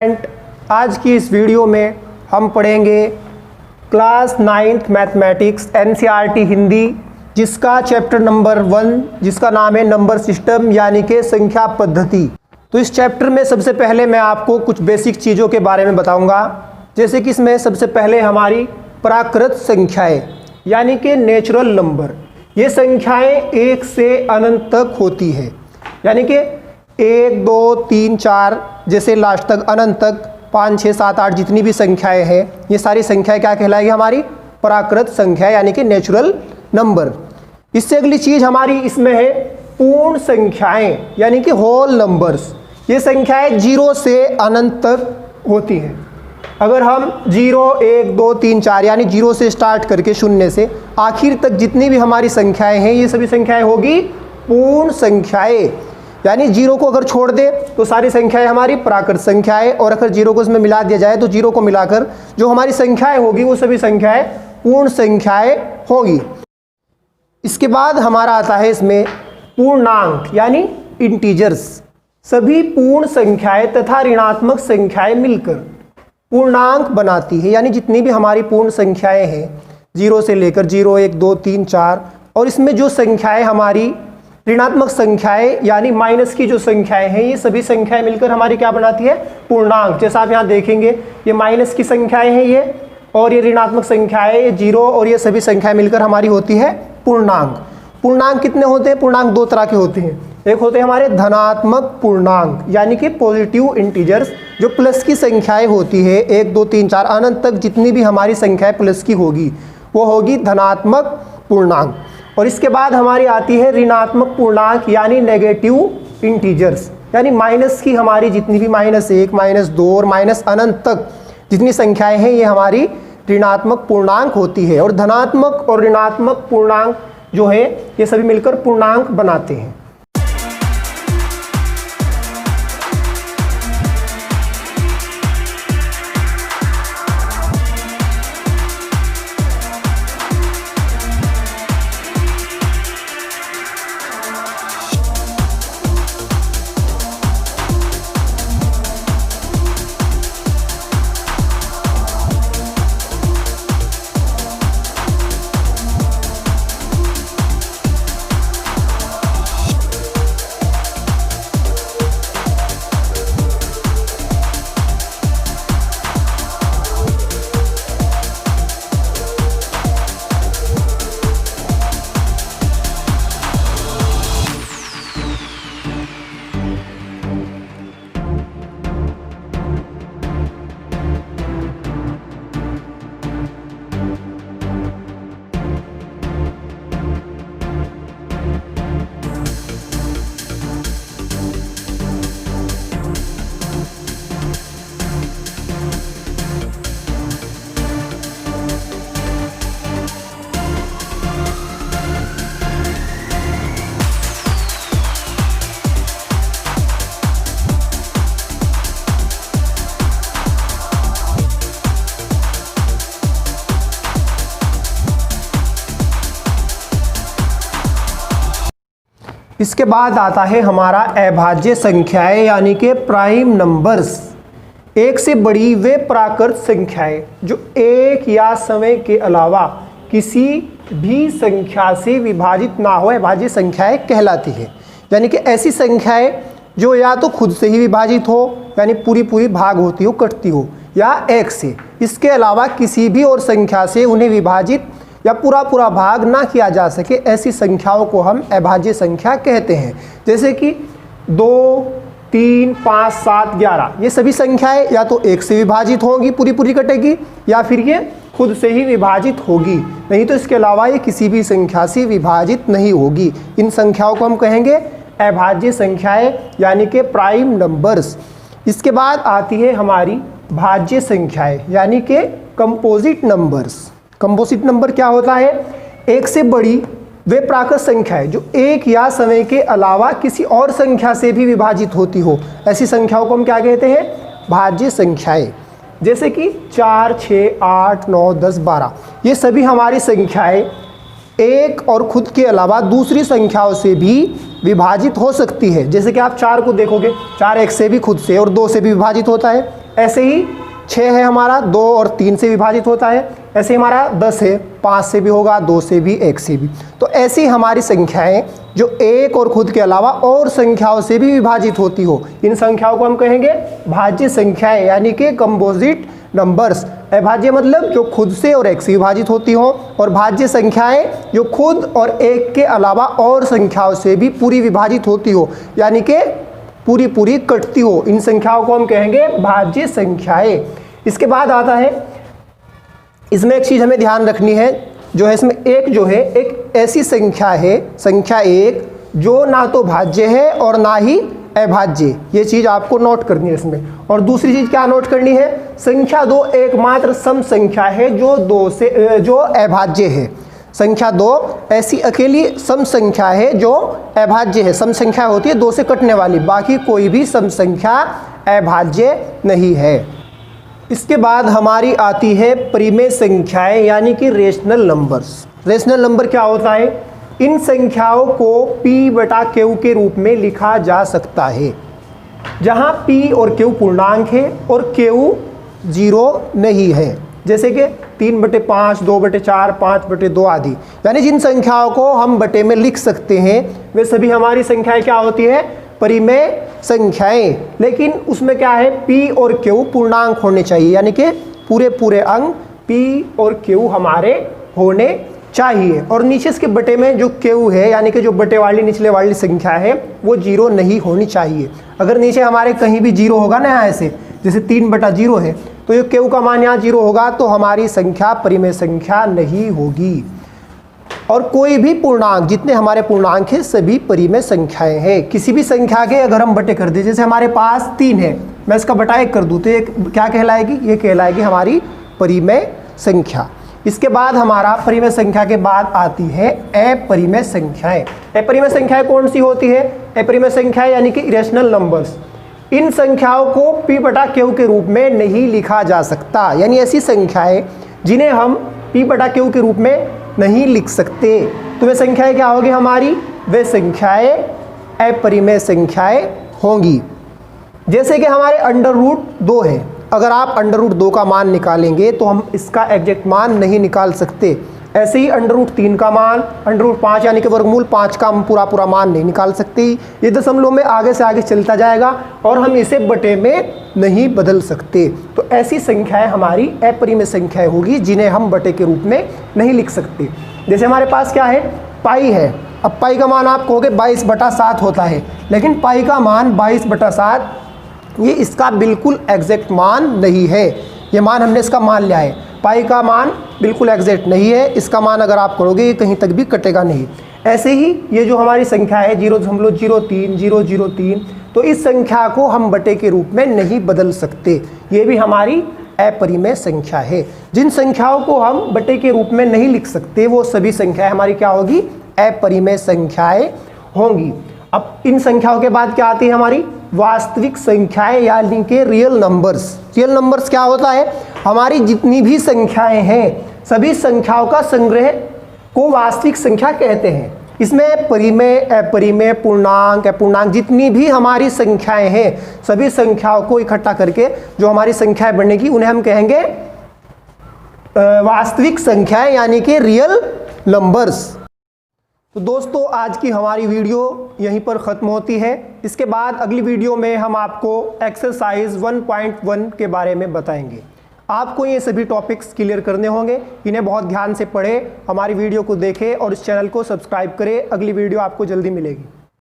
आज की इस वीडियो में हम पढ़ेंगे class 9th mathematics NCERT Hindi, जिसका चैप्टर नंबर 1 जिसका नाम है नंबर सिस्टम यानी कि संख्या पद्धति। तो इस चैप्टर में सबसे पहले मैं आपको कुछ बेसिक चीज़ों के बारे में बताऊंगा, जैसे कि इसमें सबसे पहले हमारी प्राकृत संख्याएं यानी कि नेचुरल नंबर। ये संख्याएं 1 से अनंत तक होती है, यानी कि 1 2 3 4 जैसे लास्ट तक अनंत तक 5 6 7 8 जितनी भी संख्याएं हैं, ये सारी संख्याएं क्या कहलाएगी? हमारी प्राकृत संख्या यानी कि नेचुरल नंबर। इससे अगली चीज हमारी इसमें है पूर्ण संख्याएं यानी कि होल नंबर्स। ये संख्याएं 0 से अनंत तक होती हैं। अगर हम 0 1 2 3 4 यानी 0 से स्टार्ट करके 0 से आखिर तक जितनी भी हमारी संख्याएं हैं, ये सभी संख्याएं होगी पूर्ण संख्याएं। यानी 0 को अगर छोड़ दे तो सारी संख्याएं हमारी प्राकृत संख्याएं, और अगर 0 को इसमें मिला दिया जाए तो 0 को मिलाकर जो हमारी संख्याएं होगी वो सभी संख्याएं पूर्ण संख्याएं होगी। इसके बाद हमारा आता है इसमें पूर्णांक यानी इंटीजर्स। सभी पूर्ण संख्याएं तथा ऋणात्मक संख्याएं मिलकर पूर्णांक बनाती है, यानी जितनी भी हमारी पूर्ण संख्याएं हैं 0 से लेकर 0 1 2 3 4, और इसमें जो संख्याएं हमारी ऋणात्मक संख्याएं यानी माइनस की जो संख्याएं हैं, ये सभी संख्याएं मिलकर हमारी क्या बनाती है? पूर्णांक। जैसा आप यहाँ देखेंगे ये माइनस की संख्याएं हैं ये, और ये ऋणात्मक संख्याएं ये 0, और ये सभी संख्याएं मिलकर हमारी होती है पूर्णांक। पूर्णांक कितने होते हैं? पूर्णांक 2 तरह के होते हैं। एक होते हैं हमारे धनात्मक पूर्णांक यानी कि पॉजिटिव इंटीजर्स, जो प्लस की संख्याएं होती है 1 2 3 4 अनंत तक जितनी भी हमारी संख्याएं प्लस की होगी वो होगी धनात्मक पूर्णांक। और इसके बाद हमारी आती है ऋणात्मक पूर्णांक यानी नेगेटिव इंटीजर्स, यानी माइनस की हमारी जितनी भी -1 -2 और माइनस अनंत तक जितनी संख्याएं हैं ये हमारी ऋणात्मक पूर्णांक होती है। और धनात्मक और ऋणात्मक पूर्णांक जो है ये सभी मिलकर पूर्णांक बनाते हैं। इसके बाद आता है हमारा अभाज्य संख्याएं यानी कि प्राइम नंबर्स। एक से बड़ी वे प्राकृत संख्याएं जो एक या समय के अलावा किसी भी संख्या से विभाजित ना हो अभाज्य संख्याएं कहलाती है। यानी कि ऐसी संख्याएं जो या तो खुद से ही विभाजित हो यानी पूरी पूरी भाग होती हो, कटती हो, या एक से, इसके अलावा किसी भी और संख्या से उन्हें विभाजित या पूरा पूरा भाग ना किया जा सके, ऐसी संख्याओं को हम अभाज्य संख्या कहते हैं। जैसे कि 2 3 5 7 11 ये सभी संख्याएं या तो एक से विभाजित होंगी, पूरी पूरी कटेगी, या फिर ये खुद से ही विभाजित होगी, नहीं तो इसके अलावा ये किसी भी संख्या से विभाजित नहीं होगी। इन संख्याओं को हम कहेंगे अभाज्य संख्याएं यानी कि प्राइम नंबर्स। इसके बाद आती है हमारी भाज्य संख्याएं यानी कि कंपोजिट नंबर्स। कंपोजिट नंबर क्या होता है? एक से बड़ी वे प्राकृत संख्याएं जो एक या समय के अलावा किसी और संख्या से भी विभाजित होती हो, ऐसी संख्याओं को हम क्या कहते हैं? भाज्य संख्याएं। जैसे कि 4 6 8 9 10 12 ये सभी हमारी संख्याएं एक और खुद के अलावा दूसरी संख्याओं से भी विभाजित हो सकती है। जैसे कि आप 4 को देखोगे, 4 एक से भी खुद से और 2 से भी विभाजित होता है। ऐसे ही 6 है हमारा 2 और 3 से विभाजित होता है। ऐसे हमारा 10 है 5 से भी होगा, 2 से भी, 1 से भी। तो ऐसी हमारी संख्याएं जो एक और खुद के अलावा और संख्याओं से भी विभाजित होती हो, इन संख्याओं को हम कहेंगे भाज्य संख्याएं, यानी कि कंपोजिट नंबर्स। अभाज्य मतलब जो खुद से और एक से विभाजित होती हो, और भाज्य संख्याएं जो खुद और एक के अलावा और संख्याओं से भी पूरी विभाजित होती हो, यानी कि पूरी पूरी कटती हो। इन संख्याओं को हम कहेंगे भाज्य संख्याएं। इसके बाद आता है, इसमें एक चीज हमें ध्यान रखनी है, जो है इसमें एक जो है एक ऐसी संख्या है, संख्या 1, जो ना तो भाज्य है और ना ही अभाज्य। ये चीज आपको नोट करनी है इसमें। और दूसरी चीज क्या नोट करनी है, संख्या 2 एकमात्र सम संख्या है जो अभाज्य है। संख्या 2 ऐसी अकेली सम संख्या है जो अभाज्य है। सम संख्या होती है 2 से कटने वाली, बाकी कोई भी सम संख्या अभाज्य नहीं है। इसके बाद हमारी आती है परिमेय संख्याएं, यानी कि रेशनल नंबर्स। रेशनल नंबर क्या होता है, इन संख्याओं को P/Q के रूप में लिखा जा सकता है, जहां P और Q पूर्णांक है और Q 0 नहीं है। जैसे कि 3/5, 2/4, 5/2 आदि। यानी जिन संख्याओं को हम बटे में लिख सकते हैं वे सभी हमारी संख्याएं क्या होती है, परिमेय संख्याएं। लेकिन उसमें क्या है, P और Q पूर्णांक होने चाहिए, यानी कि पूरे पूरे अंक P और Q हमारे होने चाहिए। और नीचे इसके बटे में जो Q है, यानी कि जो बटे वाली निचले वाली संख्या है, वो 0 नहीं होनी चाहिए। अगर नीचे हमारे कहीं भी 0 होगा ना, ऐसे जैसे 3/0 है, तो ये Q का मान यहाँ 0 होगा, तो हमारी संख्या परिमेय संख्या नहीं होगी। और कोई भी पूर्णांक, जितने हमारे पूर्णांक है सभी परिमेय संख्याएं हैं। किसी भी संख्या के अगर हम बटे कर दें, जैसे हमारे पास 3 है, मैं इसका बटा 1 कर दूँ तो ये क्या कहलाएगी, ये कहलाएगी हमारी परिमेय संख्या। इसके बाद हमारा परिमेय संख्या के बाद आती है अपरिमेय संख्याएं। अपरिमेय संख्याएं कौन सी होती है, अपरिमेय संख्याएं यानी कि इरेशनल नंबर्स। इन संख्याओं को P/Q के रूप में नहीं लिखा जा सकता, यानी ऐसी संख्याएं जिन्हें हम P/Q के रूप में नहीं लिख सकते। तो वे संख्याएं क्या होगी हमारी, वे संख्याएं अपरिमेय संख्याएं होंगी। जैसे कि हमारे √2 है, अगर आप √2 का मान निकालेंगे तो हम इसका एग्जैक्ट मान नहीं निकाल सकते। ऐसे ही √3 का मान, √5 यानी कि वर्गमूल 5 का हम पूरा मान नहीं निकाल सकते। ये दशमलव में आगे से आगे चलता जाएगा और हम इसे बटे में नहीं बदल सकते। तो ऐसी संख्याएं हमारी अपरिमेय संख्याएं होगी, जिन्हें हम बटे के रूप में नहीं लिख सकते। जैसे हमारे पास क्या है, पाई है। अब पाई का मान आप कहोगे 22/7 होता है, लेकिन पाई का मान 22/7 ये इसका बिल्कुल एग्जैक्ट मान नहीं है। ये मान हमने इसका मान लिया है, पाई का मान बिल्कुल एग्जैक्ट नहीं है। इसका मान अगर आप करोगे ये कहीं तक भी कटेगा नहीं। ऐसे ही ये जो हमारी संख्या है 0.03003, तो इस संख्या को हम बटे के रूप में नहीं बदल सकते। ये भी हमारी अपरिमेय संख्या है। जिन संख्याओं को हम बटे के रूप में नहीं लिख सकते वो सभी संख्याएं हमारी क्या होगी, अपरिमेय संख्याएं होंगी। अब इन संख्याओं के बाद क्या आती है हमारी वास्तविक संख्याएं, यानी कि रियल नंबर्स। रियल नंबर्स क्या होता है, हमारी जितनी भी संख्याएं हैं सभी संख्याओं का संग्रह को वास्तविक संख्या कहते हैं। इसमें परिमेय, अपरिमेय, पूर्णांक, अपूर्णांक जितनी भी हमारी संख्याएं हैं सभी संख्याओं को इकट्ठा करके जो हमारी संख्याएं बनेगी उन्हें हम कहेंगे वास्तविक संख्याएं, यानी कि रियल नंबर्स। तो दोस्तों आज की हमारी वीडियो यहीं पर ख़त्म होती है। इसके बाद अगली वीडियो में हम आपको एक्सरसाइज 1.1 के बारे में बताएंगे। आपको ये सभी टॉपिक्स क्लियर करने होंगे, इन्हें बहुत ध्यान से पढ़ें, हमारी वीडियो को देखें और इस चैनल को सब्सक्राइब करें। अगली वीडियो आपको जल्दी मिलेगी।